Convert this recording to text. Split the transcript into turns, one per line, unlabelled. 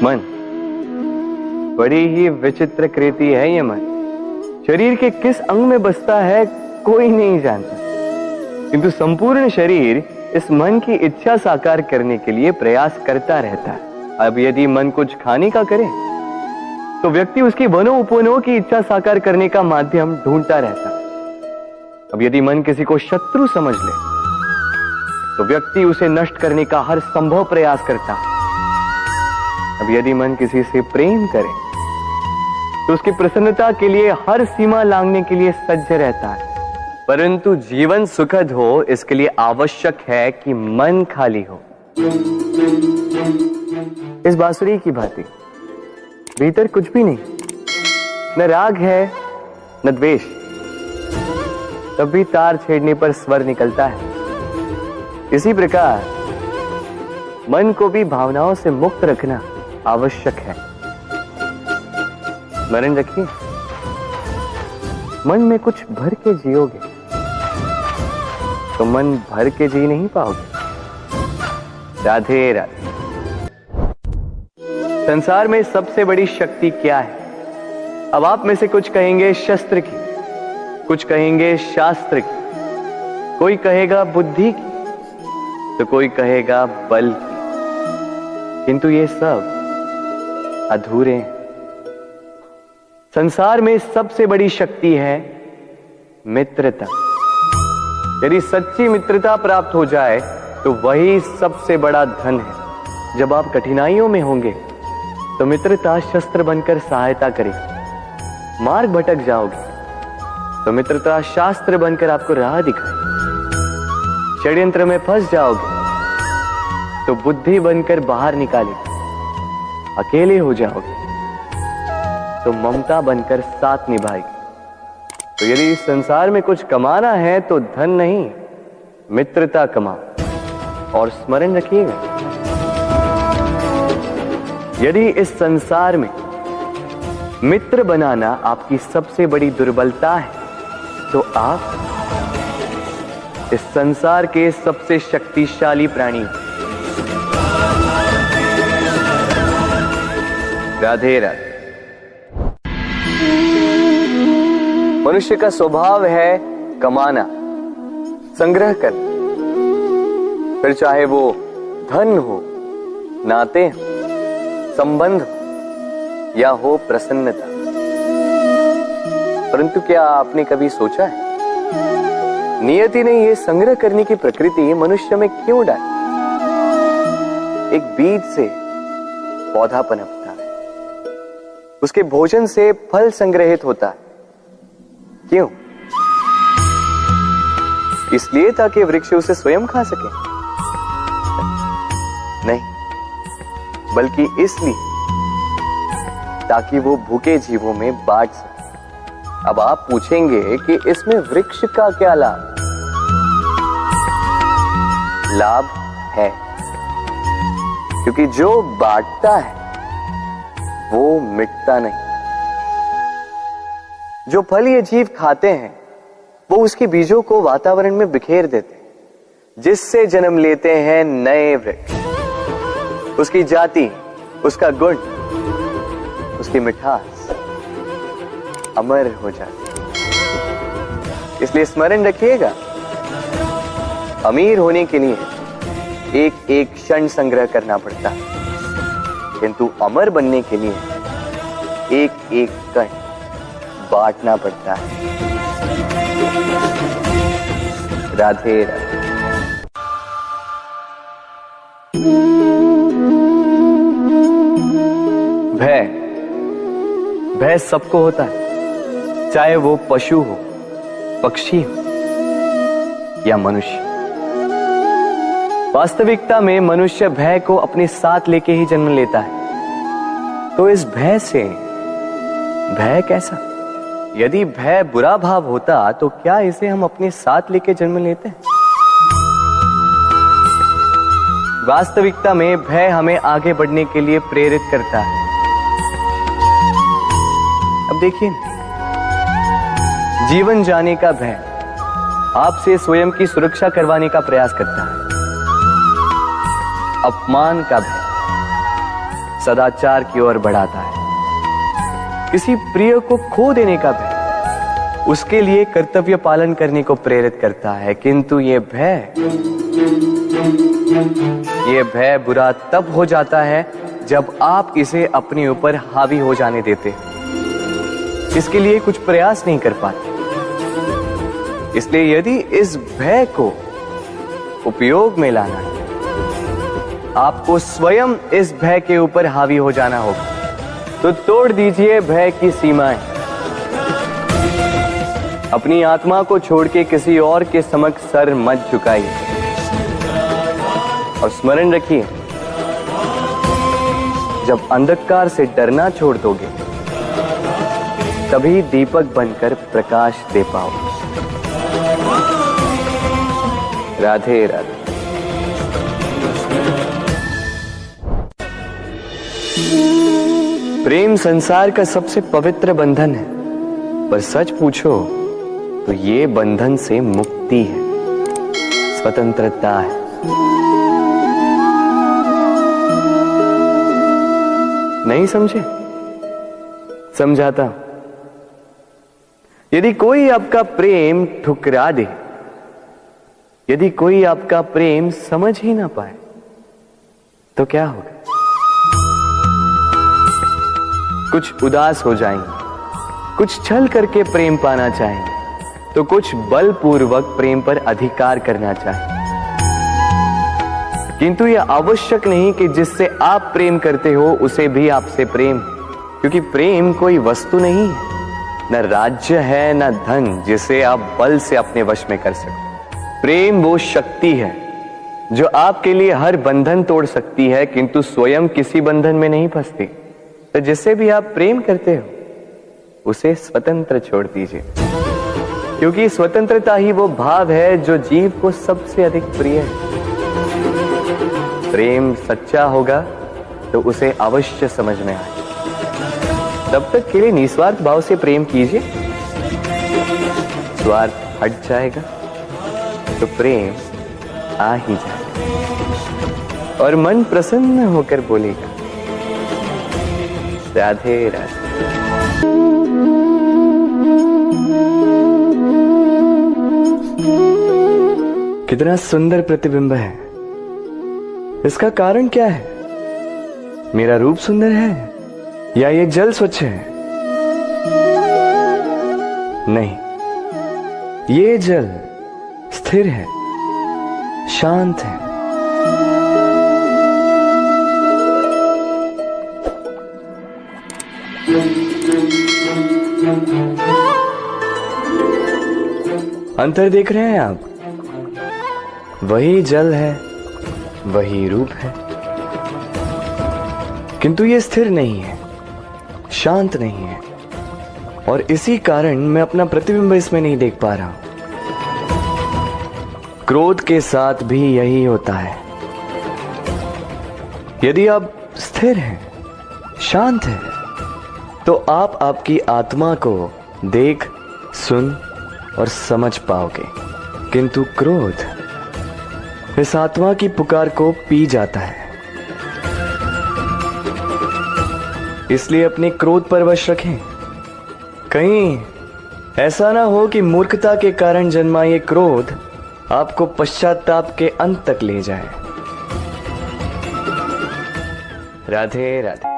मन बड़ी ही विचित्र कृति है ये मन। शरीर के किस अंग में बसता है कोई नहीं जानता, किंतु संपूर्ण शरीर इस मन की इच्छा साकार करने के लिए प्रयास करता रहता है। अब यदि मन कुछ खाने का करे तो व्यक्ति उसकी वनो उपवनों की इच्छा साकार करने का माध्यम ढूंढता रहता है। अब यदि मन किसी को शत्रु समझ ले तो व्यक्ति उसे नष्ट करने का हर संभव प्रयास करता है। अब यदि मन किसी से प्रेम करे तो उसकी प्रसन्नता के लिए हर सीमा लांघने के लिए सज्ज रहता है। परंतु जीवन सुखद हो इसके लिए आवश्यक है कि मन खाली हो। इस बांसुरी की भांति भीतर कुछ भी नहीं, न राग है न द्वेष, तब भी तार छेड़ने पर स्वर निकलता है। इसी प्रकार मन को भी भावनाओं से मुक्त रखना आवश्यक है। स्मरण रखिए, मन में कुछ भर के जियोगे तो मन भर के जी नहीं पाओगे। राधे राधे। संसार में सबसे बड़ी शक्ति क्या है? अब आप में से कुछ कहेंगे शस्त्र की, कुछ कहेंगे शास्त्र की, कोई कहेगा बुद्धि की, तो कोई कहेगा बल की, किंतु ये सब अधूरे हैं। संसार में सबसे बड़ी शक्ति है मित्रता। यदि सच्ची मित्रता प्राप्त हो जाए तो वही सबसे बड़ा धन है। जब आप कठिनाइयों में होंगे तो मित्रता शस्त्र बनकर सहायता करेगी। मार्ग भटक जाओगे तो मित्रता शास्त्र बनकर आपको राह दिखाएगी। षड्यंत्र में फंस जाओगे तो बुद्धि बनकर बाहर निकालेगी। अकेले हो जाओगे तो ममता बनकर साथ निभाएगी। तो यदि इस संसार में कुछ कमाना है तो धन नहीं, मित्रता कमाओ। और स्मरण रखिएगा, यदि इस संसार में मित्र बनाना आपकी सबसे बड़ी दुर्बलता है तो आप इस संसार के सबसे शक्तिशाली प्राणी हैं। राधे राधे। मनुष्य का स्वभाव है कमाना, संग्रह करना, फिर चाहे वो धन हो, नाते हो, संबंध हो या हो प्रसन्नता। परंतु क्या आपने कभी सोचा है नियति ने ये संग्रह करने की प्रकृति मनुष्य में क्यों डाली? एक बीज से पौधा पनपता है, उसके भोजन से फल संग्रहित होता है। क्यों? इसलिए ताकि वृक्ष उसे स्वयं खा सके? नहीं, बल्कि इसलिए ताकि वो भूखे जीवों में बांट सके। अब आप पूछेंगे कि इसमें वृक्ष का क्या लाभ? लाभ है, क्योंकि जो बांटता है वो मिटता नहीं। जो फल ये जीव खाते हैं वो उसके बीजों को वातावरण में बिखेर देते हैं, जिससे जन्म लेते हैं नए वृक्ष। उसकी जाति, उसका गुण, उसकी मिठास अमर हो जाती है। इसलिए स्मरण रखिएगा, अमीर होने के लिए एक एक क्षण संग्रह करना पड़ता है, किंतु अमर बनने के लिए एक एक कण बांटना पड़ता है। राधे राधे। भय सबको होता है, चाहे वो पशु हो, पक्षी हो या मनुष्य। वास्तविकता में मनुष्य भय को अपने साथ लेके ही जन्म लेता है। तो इस भय से भय कैसा? यदि भय बुरा भाव होता तो क्या इसे हम अपने साथ लेके जन्म लेते हैं? वास्तविकता में भय हमें आगे बढ़ने के लिए प्रेरित करता है। अब देखिए, जीवन जाने का भय आपसे स्वयं की सुरक्षा करवाने का प्रयास करता है। अपमान का भय सदाचार की ओर बढ़ाता है। किसी प्रिय को खो देने का भय उसके लिए कर्तव्य पालन करने को प्रेरित करता है, किंतु ये भय बुरा तब हो जाता है जब आप इसे अपने ऊपर हावी हो जाने देते हैं, इसके लिए कुछ प्रयास नहीं कर पाते। इसलिए यदि इस भय को उपयोग में लाना है, आपको स्वयं इस भय के ऊपर हावी हो जाना होगा। तो तोड़ दीजिए भय की सीमाएं, अपनी आत्मा को छोड़ के किसी और के समक्ष सर मत झुकाइए और स्मरण रखिए, जब अंधकार से डरना छोड़ दोगे तभी दीपक बनकर प्रकाश दे पाओगे। राधे राधे। प्रेम संसार का सबसे पवित्र बंधन है, पर सच पूछो तो ये बंधन से मुक्ति है, स्वतंत्रता है। नहीं समझे? समझाता हूं। यदि कोई आपका प्रेम ठुकरा दे, यदि कोई आपका प्रेम समझ ही ना पाए, तो क्या होगा? कुछ उदास हो जाएंगे, कुछ छल करके प्रेम पाना चाहेंगे, तो कुछ बलपूर्वक प्रेम पर अधिकार करना चाहेंगे। किंतु यह आवश्यक नहीं कि जिससे आप प्रेम करते हो उसे भी आपसे प्रेम, क्योंकि प्रेम कोई वस्तु नहीं है, न राज्य है, न धन जिसे आप बल से अपने वश में कर सको। प्रेम वो शक्ति है जो आपके लिए हर बंधन तोड़ सकती है, किंतु स्वयं किसी बंधन में नहीं फंसती। तो जिससे भी आप प्रेम करते हो उसे स्वतंत्र छोड़ दीजिए, क्योंकि स्वतंत्रता ही वो भाव है जो जीव को सबसे अधिक प्रिय है। प्रेम सच्चा होगा तो उसे अवश्य समझ में आए। तब तक के लिए निस्वार्थ भाव से प्रेम कीजिए, स्वार्थ हट जाएगा तो प्रेम आ ही जाएगा और मन प्रसन्न होकर बोलेगा, राधे राधे। कितना सुंदर प्रतिबिंब है। इसका कारण क्या है? मेरा रूप सुंदर है या ये जल स्वच्छ है? नहीं, ये जल स्थिर है, शांत है। अंतर देख रहे हैं आप? वही जल है, वही रूप है, किंतु ये स्थिर नहीं है, शांत नहीं है, और इसी कारण मैं अपना प्रतिबिंब इसमें नहीं देख पा रहा हूं। क्रोध के साथ भी यही होता है। यदि आप स्थिर हैं, शांत हैं, तो आप आपकी आत्मा को देख, सुन और समझ पाओगे, किंतु क्रोध इस आत्मा की पुकार को पी जाता है। इसलिए अपने क्रोध पर वश रखें। कहीं ऐसा ना हो कि मूर्खता के कारण जन्मा ये क्रोध आपको पश्चाताप के अंत तक ले जाए। राधे राधे।